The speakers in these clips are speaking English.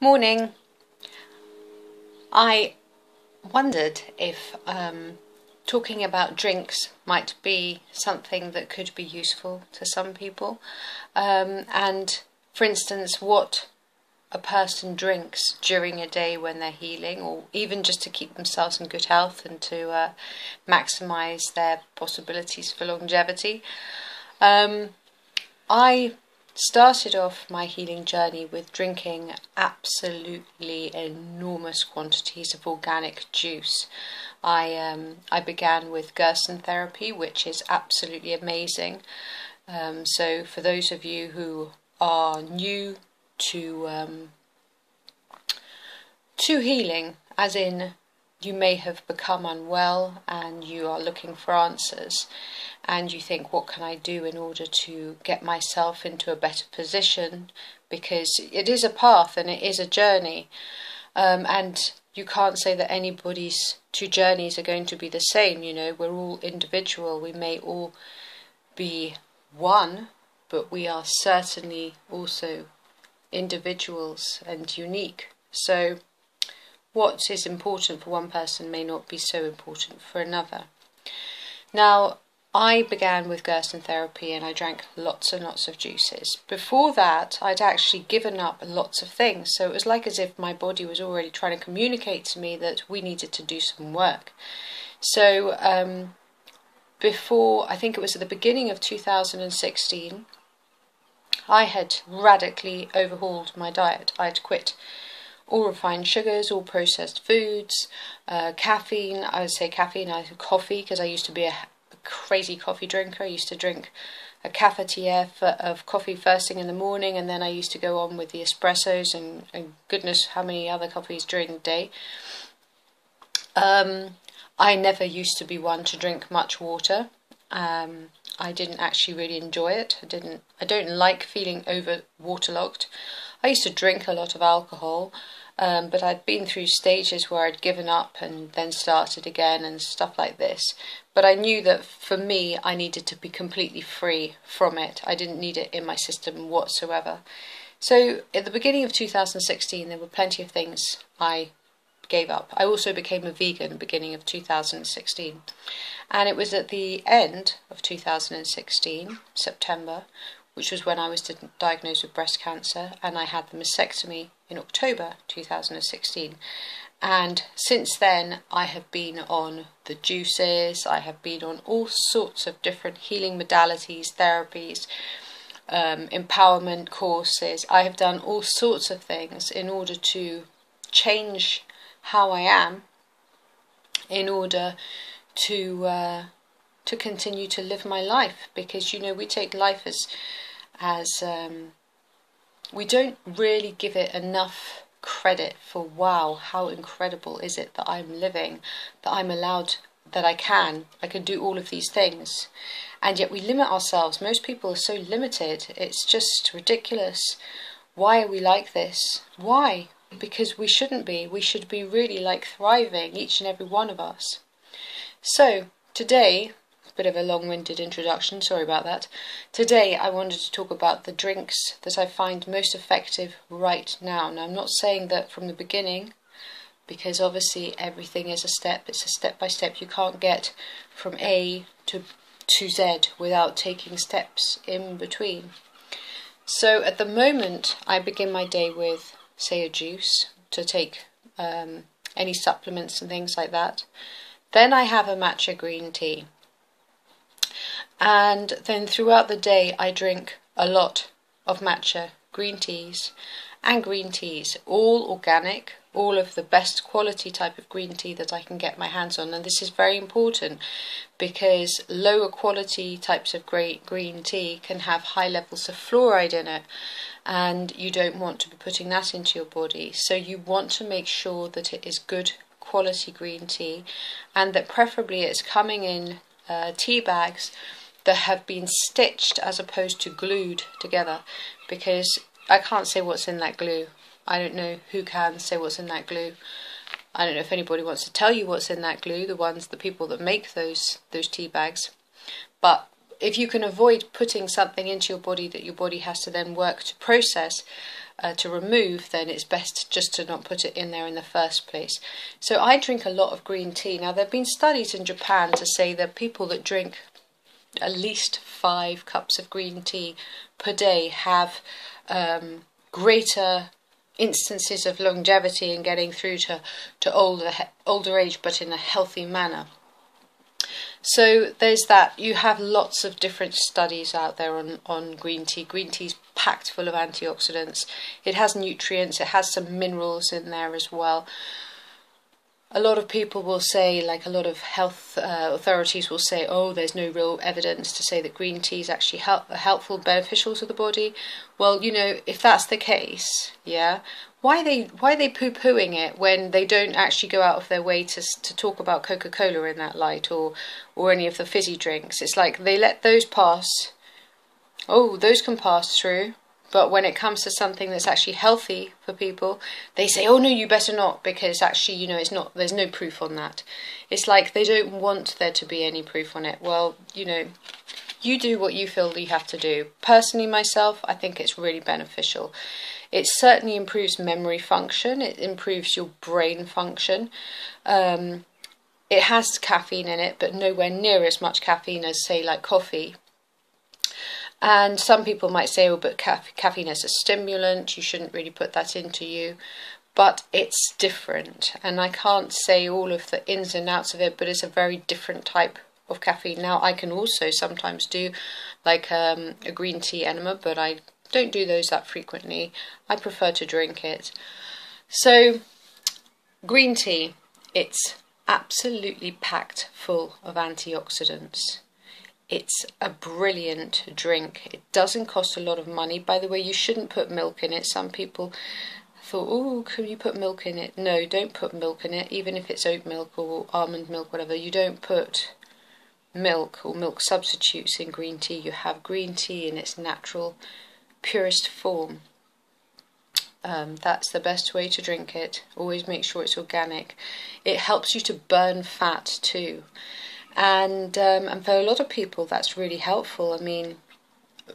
Morning. I wondered if talking about drinks might be something that could be useful to some people, and for instance what a person drinks during a day when they're healing, or even just to keep themselves in good health and to maximize their possibilities for longevity. I started off my healing journey with drinking absolutely enormous quantities of organic juice. I began with Gerson therapy, which is absolutely amazing. So for those of you who are new to healing, as in you may have become unwell and you are looking for answers, and you think, what can I do in order to get myself into a better position? Because it is a path and it is a journey, and you can't say that anybody's two journeys are going to be the same. You know, we're all individual. We may all be one, but we are certainly also individuals and unique. So what is important for one person may not be so important for another. Now, I began with Gerson therapy and I drank lots and lots of juices. Before that, I'd actually given up lots of things. So it was like as if my body was already trying to communicate to me that we needed to do some work. So before, I think it was at the beginning of 2016, I had radically overhauled my diet. I'd quit all refined sugars, all processed foods, caffeine. I would say caffeine, coffee, because I used to be a crazy coffee drinker. I used to drink a cafetiere of coffee first thing in the morning, and then I used to go on with the espressos and goodness how many other coffees during the day. I never used to be one to drink much water. I didn't actually really enjoy it. I don't like feeling over waterlogged. I used to drink a lot of alcohol, but I'd been through stages where I'd given up and then started again and stuff like this. But I knew that for me, I needed to be completely free from it. I didn't need it in my system whatsoever. So at the beginning of 2016, there were plenty of things I gave up. I also became a vegan at the beginning of 2016. And it was at the end of 2016, September, which was when I was diagnosed with breast cancer, and I had the mastectomy in October 2016. And since then, I have been on the juices, I have been on all sorts of different healing modalities, therapies, empowerment courses. I have done all sorts of things in order to change how I am, in order to continue to live my life. Because, you know, we take life as we don't really give it enough credit for, wow, how incredible is it that I'm living, that I'm allowed, that I can do all of these things. And yet we limit ourselves. Most people are so limited, it's just ridiculous. Why are we like this? Why? Because we shouldn't be. We should be really like thriving, each and every one of us. So today, a bit of a long-winded introduction, sorry about that. Today I wanted to talk about the drinks that I find most effective right now. Now, I'm not saying that from the beginning, because obviously everything is a step. It's a step-by-step. You can't get from A to Z without taking steps in between. So at the moment, I begin my day with, say, a juice to take any supplements and things like that. Then I have a matcha green tea. And then throughout the day, I drink a lot of matcha green teas and green teas, all organic, all of the best quality type of green tea that I can get my hands on. And this is very important because lower quality types of green tea can have high levels of fluoride in it, and you don't want to be putting that into your body. So you want to make sure that it is good quality green tea, and that preferably it's coming in tea bags that have been stitched as opposed to glued together, because I can't say what's in that glue. I don't know who can say what's in that glue. I don't know if anybody wants to tell you what's in that glue, the people that make those tea bags. But if you can avoid putting something into your body that your body has to then work to process, to remove, then it's best just to not put it in there in the first place. So I drink a lot of green tea. Now there have been studies in Japan to say that people that drink at least 5 cups of green tea per day have greater instances of longevity and getting through to older age, but in a healthy manner. So there's that. You have lots of different studies out there on green tea. Green tea's packed full of antioxidants. It has nutrients, it has some minerals in there as well. A lot of people will say, like a lot of health authorities will say, oh, there's no real evidence to say that green tea is actually helpful, beneficial to the body. Well, you know, if that's the case, yeah, why are they poo-pooing it when they don't actually go out of their way to talk about Coca-Cola in that light, or any of the fizzy drinks? It's like they let those pass. Oh, those can pass through. But when it comes to something that's actually healthy for people, they say, oh no, you better not, because actually, you know, it's not, there's no proof on that. It's like they don't want there to be any proof on it. Well, you know, you do what you feel you have to do. Personally, myself, I think it's really beneficial. It certainly improves memory function. It improves your brain function. It has caffeine in it, but nowhere near as much caffeine as, say, like coffee. And some people might say, oh, but caffeine is a stimulant, you shouldn't really put that into you. But it's different, and I can't say all of the ins and outs of it, but it's a very different type of caffeine. Now, I can also sometimes do like a green tea enema, but I don't do those that frequently. I prefer to drink it. So, green tea, it's absolutely packed full of antioxidants. It's a brilliant drink. It doesn't cost a lot of money. By the way, you shouldn't put milk in it. Some people thought, oh, can you put milk in it? No, don't put milk in it, even if it's oat milk or almond milk, whatever. You don't put milk or milk substitutes in green tea. You have green tea in its natural, purest form. That's the best way to drink it. Always make sure it's organic. It helps you to burn fat too. And for a lot of people that's really helpful. I mean,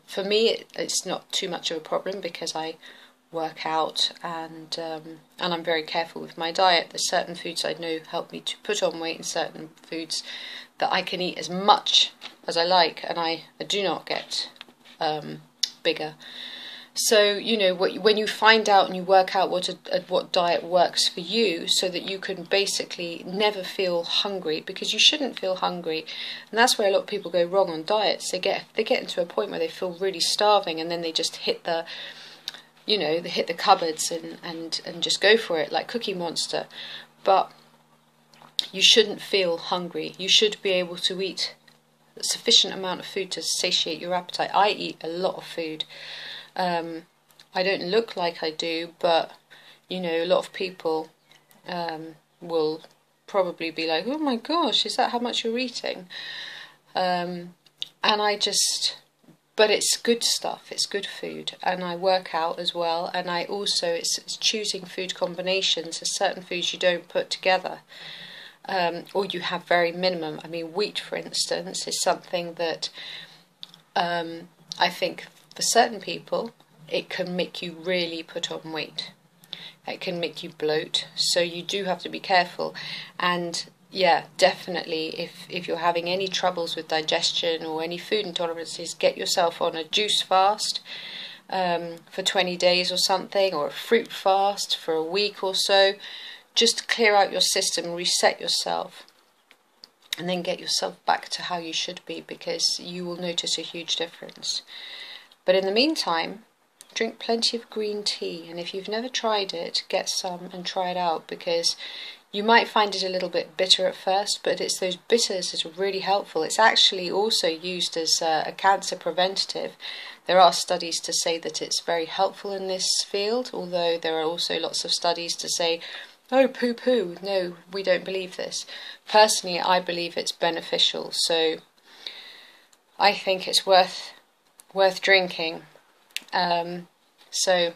for me it's not too much of a problem because I work out and I'm very careful with my diet. There's certain foods I know help me to put on weight, and certain foods that I can eat as much as I like, and I do not get bigger. So, you know, when you find out and you work out what diet works for you, so that you can basically never feel hungry, because you shouldn't feel hungry. And that's where a lot of people go wrong on diets. They get into a point where they feel really starving, and then they just hit the, you know, they hit the cupboards and just go for it like Cookie Monster. But you shouldn't feel hungry. You should be able to eat a sufficient amount of food to satiate your appetite. I eat a lot of food. I don't look like I do, but you know, a lot of people will probably be like, oh my gosh, is that how much you're eating? And but it's good stuff, it's good food, and I work out as well, and I also, it's choosing food combinations. There's certain foods you don't put together, or you have very minimum. I mean, wheat, for instance, is something that I think for certain people, it can make you really put on weight. It can make you bloat. So you do have to be careful. And yeah, definitely, if you're having any troubles with digestion or any food intolerances, get yourself on a juice fast for 20 days or something, or a fruit fast for a week or so. Just clear out your system, reset yourself, and then get yourself back to how you should be, because you will notice a huge difference. But in the meantime, drink plenty of green tea, and if you've never tried it, get some and try it out, because you might find it a little bit bitter at first, but it's those bitters that are really helpful. It's actually also used as a cancer preventative. There are studies to say that it's very helpful in this field, although there are also lots of studies to say, oh, poo-poo, no, we don't believe this. Personally, I believe it's beneficial, so I think it's worth drinking. So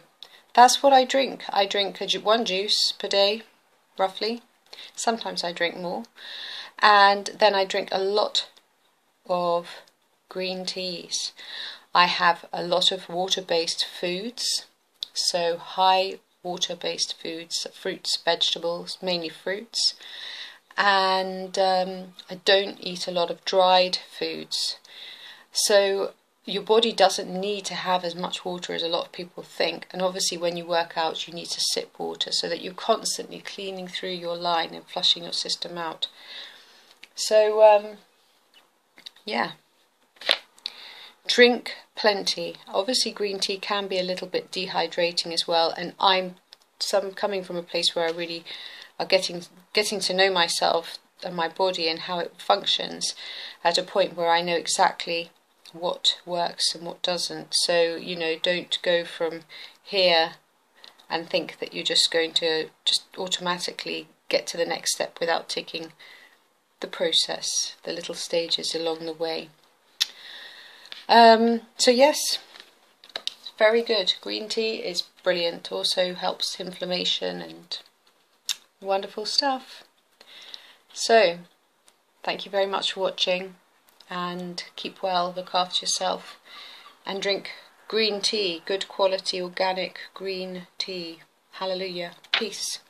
that's what I drink. I drink one juice per day, roughly. Sometimes I drink more. And then I drink a lot of green teas. I have a lot of water-based foods. so high water-based foods, fruits, vegetables, mainly fruits, and I don't eat a lot of dried foods. So your body doesn't need to have as much water as a lot of people think, and obviously when you work out you need to sip water so that you're constantly cleaning through your line and flushing your system out. So yeah, drink plenty. Obviously green tea can be a little bit dehydrating as well, and I'm coming from a place where I really are getting to know myself and my body and how it functions at a point where I know exactly what works and what doesn't. So, you know, don't go from here and think that you're just going to just automatically get to the next step without taking the process, the little stages along the way. So yes, very good. Green tea is brilliant. Also helps inflammation and wonderful stuff. So, thank you very much for watching, and keep well, look after yourself, and drink green tea, good quality organic green tea. Hallelujah. Peace.